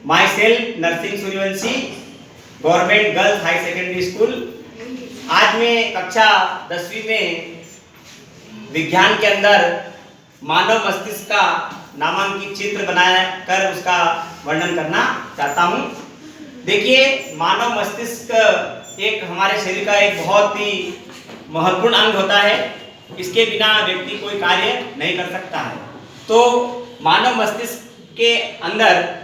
My self Narsingh Suryavanshi, government girls high secondary school. आज मैं कक्षा 10वीं में विज्ञान के अंदर मानव मस्तिष्क का नामांकित चित्र बनाया कर उसका वर्णन करना चाहता हूँ। देखिए, मानव मस्तिष्क एक हमारे शरीर का एक बहुत ही महत्वपूर्ण अंग होता है। इसके बिना व्यक्ति कोई कार्य नहीं कर सकता है। तो मानव मस्तिष्क के अंदर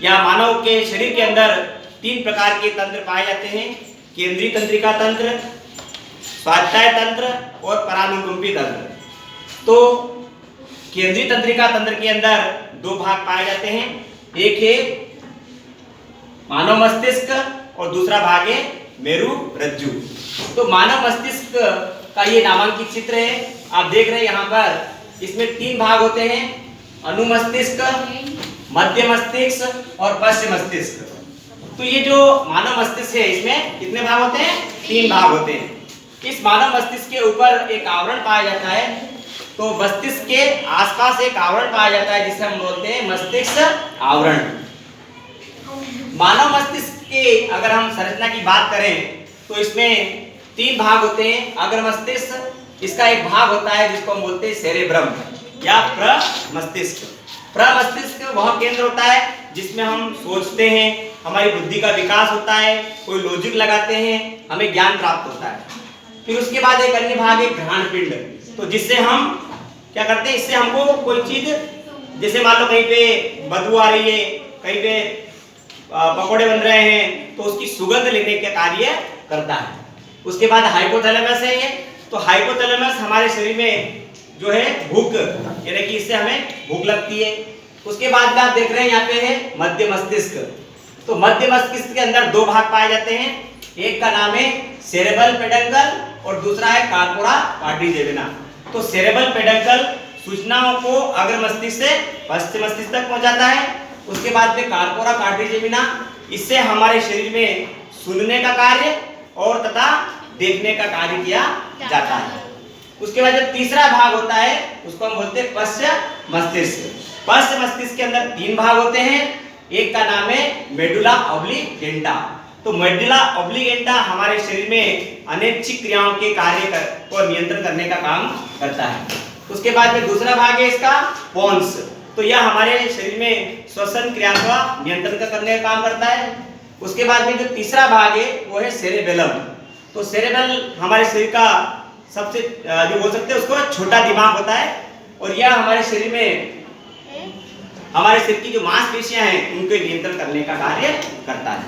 या मानव के शरीर के अंदर 3 प्रकार के तंत्र पाए जाते हैं: केंद्रीय तंत्रिका तंत्र, स्वायत्त तंत्र और परानुकंपी तंत्र। तो केंद्रीय तंत्रिका तंत्र के अंदर 2 भाग पाए जाते हैं। एक है मानव मस्तिष्क और दूसरा भाग है मेरु रज्जु। तो मानव मस्तिष्क का ये नामांकित चित्र है, आप देख रहे हैं यहाँ पर। इसमें 3 भाग होते हैं: अनुमस्तिष्क, मध्य मस्तिष्क और पश्च मस्तिष्क। तो ये जो मानव मस्तिष्क है, इसमें कितने भाग होते हैं? 3 भाग होते हैं। इस मानव मस्तिष्क के ऊपर एक आवरण पाया जाता है। तो मस्तिष्क के आसपास एक आवरण पाया जाता है जिसे हम बोलते हैं मस्तिष्क आवरण। मानव मस्तिष्क के अगर हम संरचना की बात करें तो इसमें 3 भाग होते हैं। अग्र मस्तिष्क, इसका एक भाग होता है जिसको हम बोलते हैं सेरेब्रम या प्रमस्तिष्क। प्रमस्तिष्क वह केंद्र होता है जिसमें हम सोचते हैं, हमारी बुद्धि का विकास होता है, कोई लॉजिक लगाते हैं, हमें ज्ञान प्राप्त होता है। फिर उसके बाद एक अन्य भाग है घ्राण पिंड। तो जिससे हम क्या करते हैं, इससे हमको कोई चीज, जैसे मान लो कहीं पे बदबू आ रही है, कहीं पे पकोड़े बन रहे हैं, तो उसकी सुगंध लेने का कार्य करता है। उसके बाद हाइपोथैलेमस है ये। तो हाइपोथैलेमस हमारे शरीर में जो है भूख, यानी कि इससे हमें भूख लगती है। उसके बाद में आप देख रहे हैं यहाँ पे है मध्य मस्तिष्क। तो मध्य मस्तिष्क के अंदर 2 भाग पाए जाते हैं। एक का नाम है सेरेबल पेडंकल और दूसरा है कार्पोरा कार्डियजेमिना। तो सेरेबल पेडंकल सूचनाओं को अग्र मस्तिष्क से पश्च मस्तिष्क तक पहुंचाता है। उसके बाद में कार्पोरा कार्डियजेमिना, इससे हमारे शरीर में सुनने का कार्य और तथा देखने का कार्य किया जाता है। उसके बाद जब तीसरा भाग होता है उसको हम बोलते हैं पश्च मस्तिष्क। पश्च मस्तिष्क के अंदर 3 भाग होते हैं। एक का नाम है मेडुला ऑब्लिगेंटा। तो मेडुला ऑब्लिगेंटा हमारे शरीर में अनैच्छिक क्रियाओं के कार्य को नियंत्रण करने का काम करता है। उसके बाद में दूसरा भाग है इसका पोन्स। तो यह हमारे शरीर में श्वसन क्रिया का नियंत्रण करने का काम करता है। उसके बाद में जो तीसरा भाग है वो है सेरेबेलम। तो सेरेबेल हमारे शरीर का सबसे जो बोल सकते हैं उसको छोटा दिमाग होता है, और यह हमारे शरीर में हमारे शरीर की जो मांसपेशियां हैं उनको नियंत्रण करने का कार्य करता है।